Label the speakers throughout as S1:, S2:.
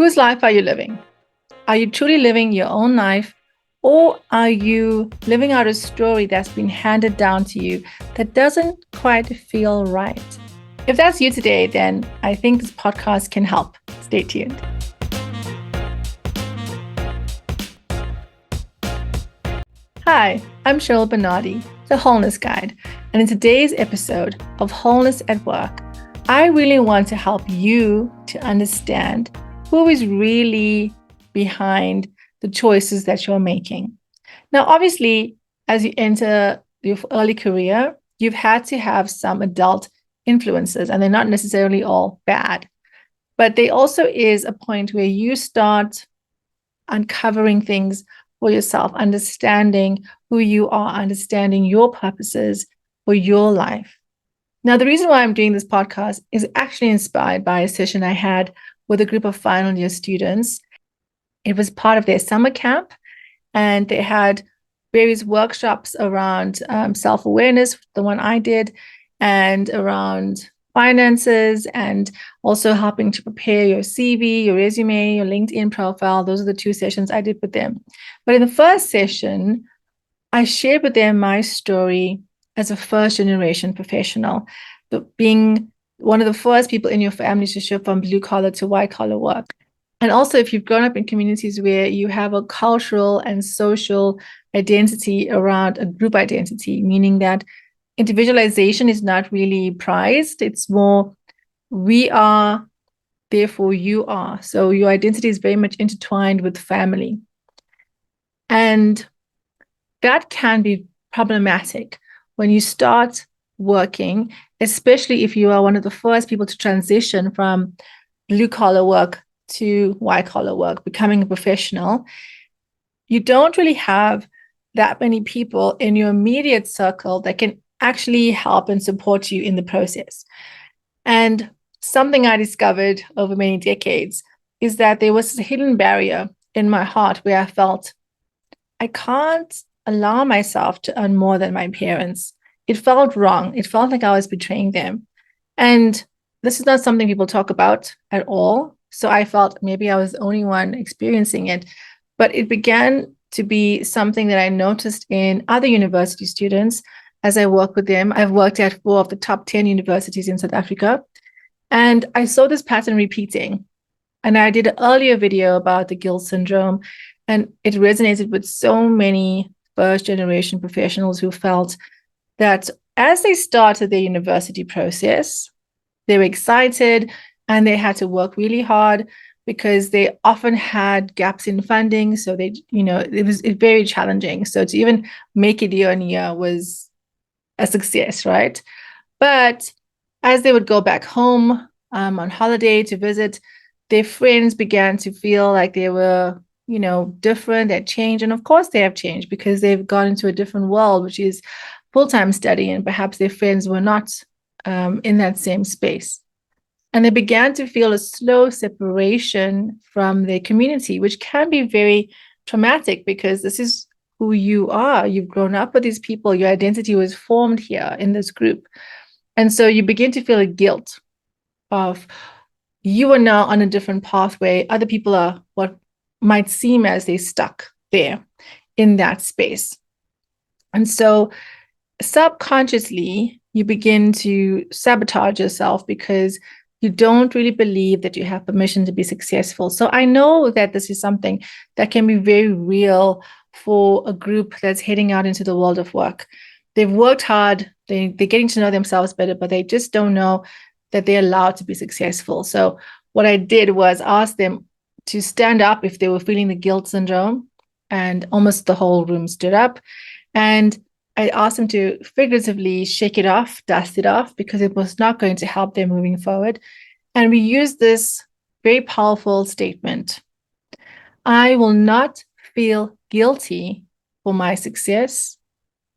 S1: Whose life are you living? Are you truly living your own life, or are you living out a story that's been handed down to you that doesn't quite feel right? If that's you today, then I think this podcast can help. Stay tuned. Hi, I'm Cheryl Benadie, the Wholeness Guide, and in today's episode of Wholeness at Work, I really want to help you to understand who is really behind the choices that you're making. Now, obviously, as you enter your early career, you've had to have some adult influences, and they're not necessarily all bad. But there also is a point where you start uncovering things for yourself, understanding who you are, understanding your purposes for your life. Now, the reason why I'm doing this podcast is actually inspired by a session I had with a group of final year students. It was part of their summer camp, and they had various workshops around self-awareness, the one I did, and around finances, and also helping to prepare your CV, your resume, your LinkedIn profile. Those are the two sessions I did with them. But in the first session, I shared with them my story as a first-generation professional, being one of the first people in your family to shift from blue-collar to white-collar work. And also, if you've grown up in communities where you have a cultural and social identity around a group identity, meaning that individualization is not really prized. It's more, we are, therefore you are. So your identity is very much intertwined with family. And that can be problematic when you start working, especially if you are one of the first people to transition from blue-collar work to white-collar work, becoming a professional. You don't really have that many people in your immediate circle that can actually help and support you in the process. And something I discovered over many decades is that there was a hidden barrier in my heart where I felt I can't allow myself to earn more than my parents. It felt wrong. It felt like I was betraying them. And this is not something people talk about at all. So I felt maybe I was the only one experiencing it. But it began to be something that I noticed in other university students as I work with them. I've worked at 4 of the top 10 universities in South Africa. And I saw this pattern repeating. And I did an earlier video about the guilt syndrome, and it resonated with so many first-generation professionals who felt that as they started their university process, they were excited and they had to work really hard because they often had gaps in funding. So it was very challenging. So to even make it year on year was a success, right? But as they would go back home on holiday to visit, their friends began to feel like they were different, that changed. And of course they have changed because they've gone into a different world, which is full-time study, and perhaps their friends were not in that same space. And they began to feel a slow separation from their community, which can be very traumatic because this is who you are. You've grown up with these people. Your identity was formed here in this group. And so you begin to feel a guilt of you are now on a different pathway. Other people are what might seem as they stuck there in that space. And so subconsciously, you begin to sabotage yourself because you don't really believe that you have permission to be successful. So I know that this is something that can be very real for a group that's heading out into the world of work. They've worked hard, they're getting to know themselves better, but they just don't know that they're allowed to be successful. So what I did was ask them to stand up if they were feeling the guilt syndrome, and almost the whole room stood up. And I asked them to figuratively shake it off, dust it off, because it was not going to help them moving forward. And we used this very powerful statement: I will not feel guilty for my success.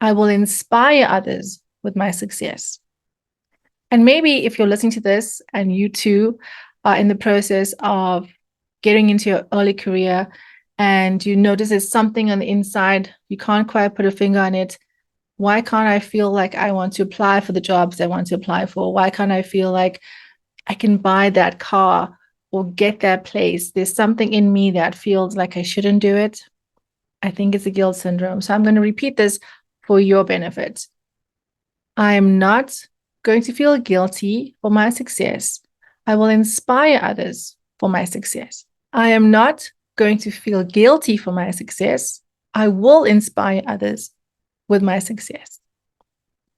S1: I will inspire others with my success. And maybe if you're listening to this and you too are in the process of getting into your early career and you notice there's something on the inside, you can't quite put a finger on it. Why can't I feel like I want to apply for the jobs I want to apply for? Why can't I feel like I can buy that car or get that place, there's something in me that feels like I shouldn't do it. I think it's a guilt syndrome. So I'm going to repeat this for your benefit. I am not going to feel guilty for my success. I will inspire others for my success. I am not going to feel guilty for my success. I will inspire others with my success.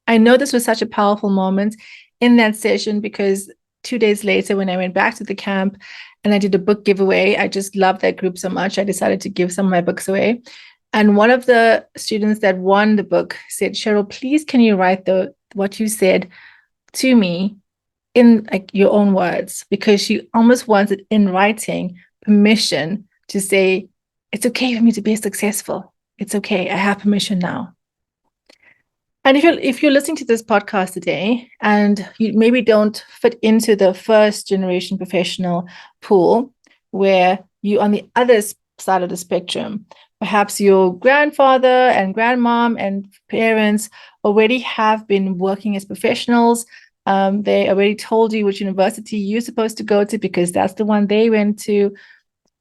S1: I know this was such a powerful moment in that session because 2 days later, when I went back to the camp and I did a book giveaway, I just loved that group so much. I decided to give some of my books away. And one of the students that won the book said, Cheryl, please can you write what you said to me in like your own words? Because she almost wanted in writing permission to say, it's okay for me to be successful. It's okay. I have permission now. And if you're listening to this podcast today and you maybe don't fit into the first generation professional pool, where you're on the other side of the spectrum, perhaps your grandfather and grandmom and parents already have been working as professionals. They already told you which university you're supposed to go to because that's the one they went to.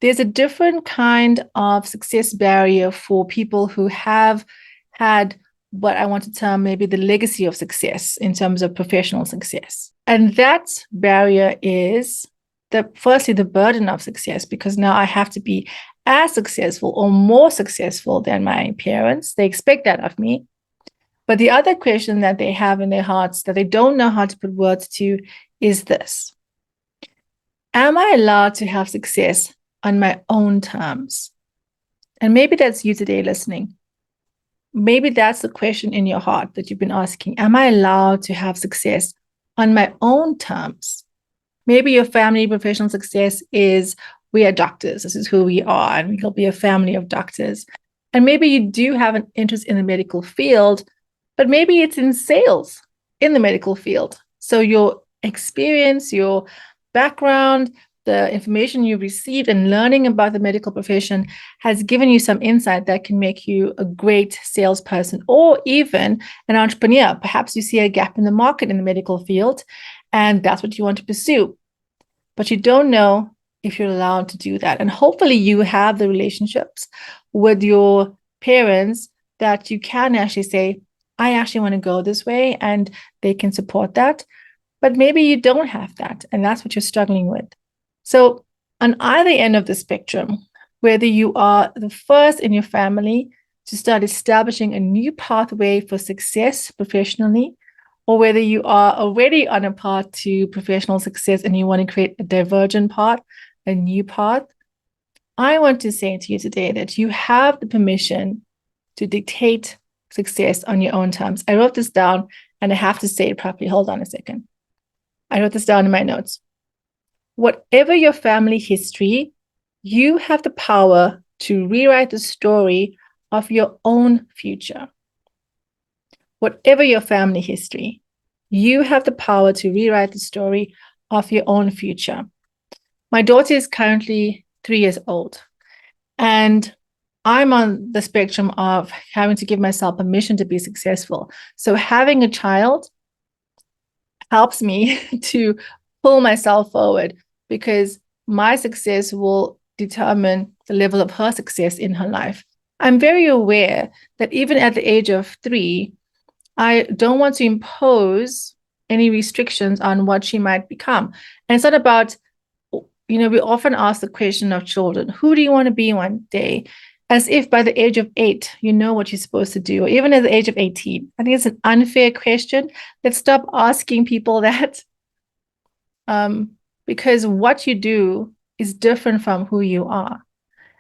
S1: There's a different kind of success barrier for people who have had what I want to term maybe the legacy of success in terms of professional success. And that barrier is firstly the burden of success, because now I have to be as successful or more successful than my parents. They expect that of me. But the other question that they have in their hearts that they don't know how to put words to is this: am I allowed to have success on my own terms? And maybe that's you today listening. Maybe that's the question in your heart that you've been asking. Am I allowed to have success on my own terms? Maybe your family professional success is, we are doctors. This is who we are, and we'll be a family of doctors. And maybe you do have an interest in the medical field, but maybe it's in sales in the medical field. So your experience, your background, the information you've received and learning about the medical profession has given you some insight that can make you a great salesperson or even an entrepreneur. Perhaps you see a gap in the market in the medical field, and that's what you want to pursue. But you don't know if you're allowed to do that. And hopefully you have the relationships with your parents that you can actually say, I actually want to go this way, and they can support that. But maybe you don't have that, and that's what you're struggling with. So on either end of the spectrum, whether you are the first in your family to start establishing a new pathway for success professionally, or whether you are already on a path to professional success and you want to create a divergent path, a new path, I want to say to you today that you have the permission to dictate success on your own terms. I wrote this down and I have to say it properly. Hold on a second. I wrote this down in my notes. Whatever your family history, you have the power to rewrite the story of your own future. Whatever your family history, you have the power to rewrite the story of your own future. My daughter is currently 3 years old, and I'm on the spectrum of having to give myself permission to be successful. So having a child helps me to pull myself forward, because my success will determine the level of her success in her life. I'm very aware that even at the age of 3, I don't want to impose any restrictions on what she might become. And it's not about, we often ask the question of children, who do you want to be one day? As if by the age of 8, you know what you're supposed to do, or even at the age of 18. I think it's an unfair question. Let's stop asking people that. Because what you do is different from who you are.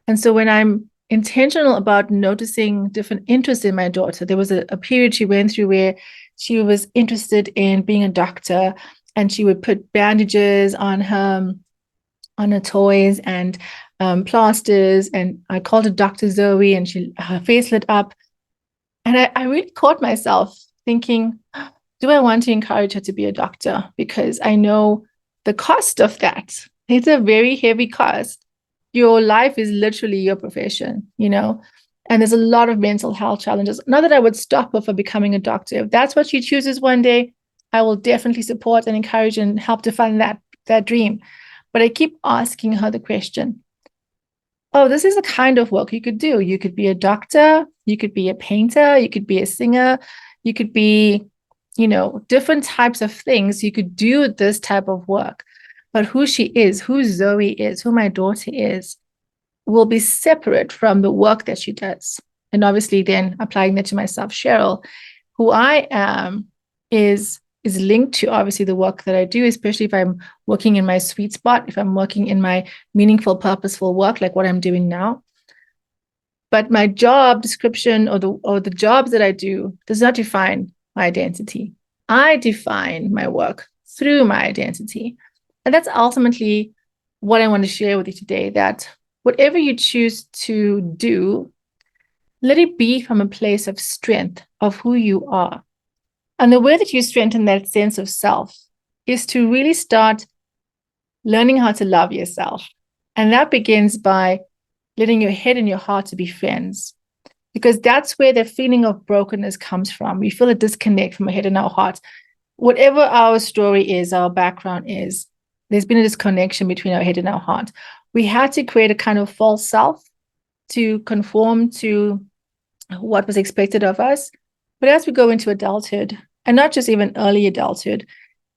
S1: And so when I'm intentional about noticing different interests in my daughter, there was a period she went through where she was interested in being a doctor, and she would put bandages on her toys and plasters, and I called her Dr. Zoe, and her face lit up. And I really caught myself thinking, do I want to encourage her to be a doctor? Because I know the cost of that. It's a very heavy cost. Your life is literally your profession, and there's a lot of mental health challenges. Not that I would stop her from becoming a doctor. If that's what she chooses one day, I will definitely support and encourage and help to fund that dream. But I keep asking her the question, oh, this is the kind of work you could do. You could be a doctor, you could be a painter, you could be a singer, you could be, different types of things. You could do this type of work. But who she is, who Zoe is, who my daughter is, will be separate from the work that she does. And obviously, then applying that to myself, Cheryl, who I am is linked to obviously the work that I do, especially if I'm working in my sweet spot, if I'm working in my meaningful, purposeful work, like what I'm doing now. But my job description or the jobs that I do does not define my identity. I define my work through my identity. And that's ultimately what I want to share with you today, that whatever you choose to do, let it be from a place of strength of who you are. And the way that you strengthen that sense of self is to really start learning how to love yourself. And that begins by letting your head and your heart to be friends, because that's where the feeling of brokenness comes from. We feel a disconnect from our head and our heart. Whatever our story is, our background is, there's been a disconnection between our head and our heart. We had to create a kind of false self to conform to what was expected of us. But as we go into adulthood, and not just even early adulthood,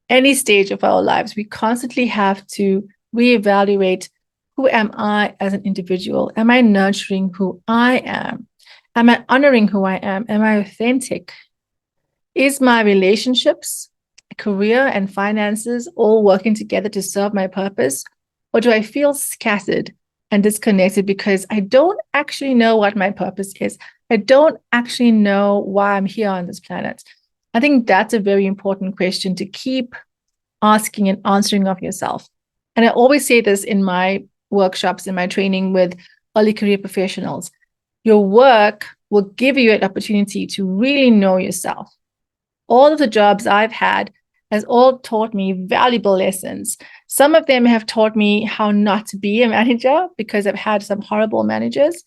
S1: any stage of our lives, we constantly have to reevaluate, who am I as an individual? Am I nurturing who I am? Am I honoring who I am? Am I authentic? Is my relationships, career, and finances all working together to serve my purpose? Or do I feel scattered and disconnected because I don't actually know what my purpose is? I don't actually know why I'm here on this planet. I think that's a very important question to keep asking and answering of yourself. And I always say this in my workshops, in my training with early career professionals. Your work will give you an opportunity to really know yourself. All of the jobs I've had has all taught me valuable lessons. Some of them have taught me how not to be a manager because I've had some horrible managers.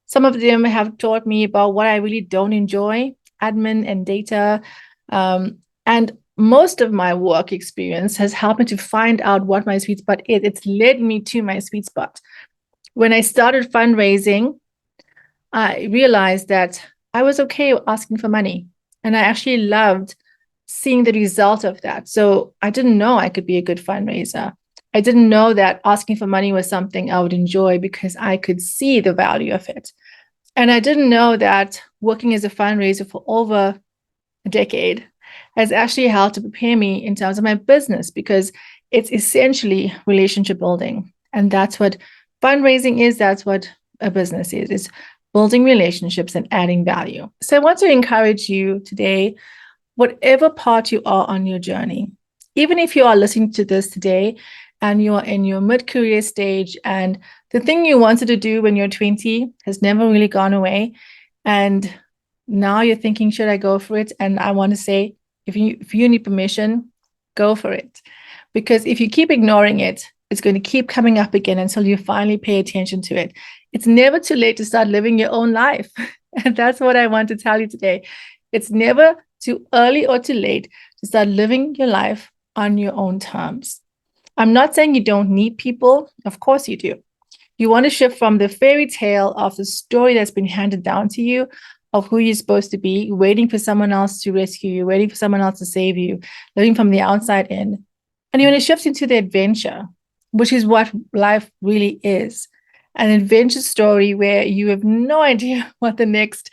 S1: Some of them have taught me about what I really don't enjoy, admin and data. And most of my work experience has helped me to find out what my sweet spot is. It's led me to my sweet spot. When I started fundraising, I realized that I was okay asking for money. And I actually loved seeing the result of that. So I didn't know I could be a good fundraiser. I didn't know that asking for money was something I would enjoy because I could see the value of it. And I didn't know that working as a fundraiser for over a decade has actually helped to prepare me in terms of my business, because it's essentially relationship building. And that's what fundraising is. That's what a business is. It's building relationships and adding value. So I want to encourage you today, whatever part you are on your journey, even if you are listening to this today and you are in your mid-career stage and the thing you wanted to do when you're 20 has never really gone away, and now you're thinking, should I go for it? And I want to say, if you need permission, go for it. Because if you keep ignoring it, it's going to keep coming up again until you finally pay attention to it. It's never too late to start living your own life. And that's what I want to tell you today. It's never too early or too late to start living your life on your own terms. I'm not saying you don't need people. Of course you do. You want to shift from the fairy tale of the story that's been handed down to you of who you're supposed to be, waiting for someone else to rescue you, waiting for someone else to save you, living from the outside in. And you want to shift into the adventure, which is what life really is. An adventure story where you have no idea what the next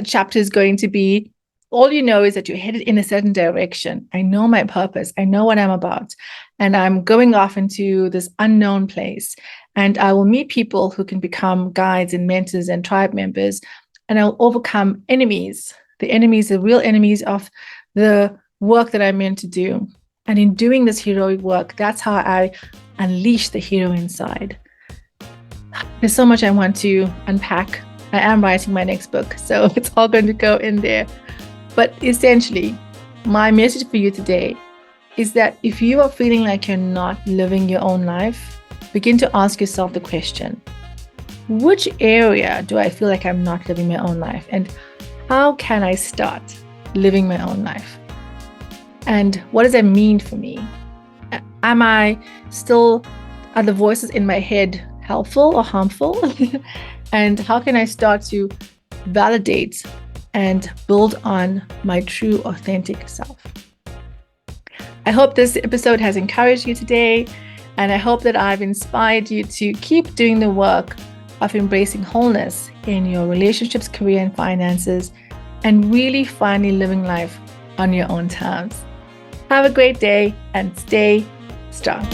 S1: chapter is going to be. All you know is that you're headed in a certain direction. I know my purpose. I know what I'm about. And I'm going off into this unknown place. And I will meet people who can become guides and mentors and tribe members. And I'll overcome enemies, the real enemies of the work that I'm meant to do. And in doing this heroic work, that's how I unleash the hero inside. There's so much I want to unpack. I am writing my next book, so it's all going to go in there. But essentially, my message for you today is that if you are feeling like you're not living your own life, begin to ask yourself the question, which area do I feel like I'm not living my own life? And how can I start living my own life? And what does that mean for me? Am I still Are the voices in my head helpful or harmful? And how can I start to validate and build on my true, authentic self? I hope this episode has encouraged you today, and I hope that I've inspired you to keep doing the work of embracing wholeness in your relationships, career, and finances, and really finally living life on your own terms. Have a great day and stay strong.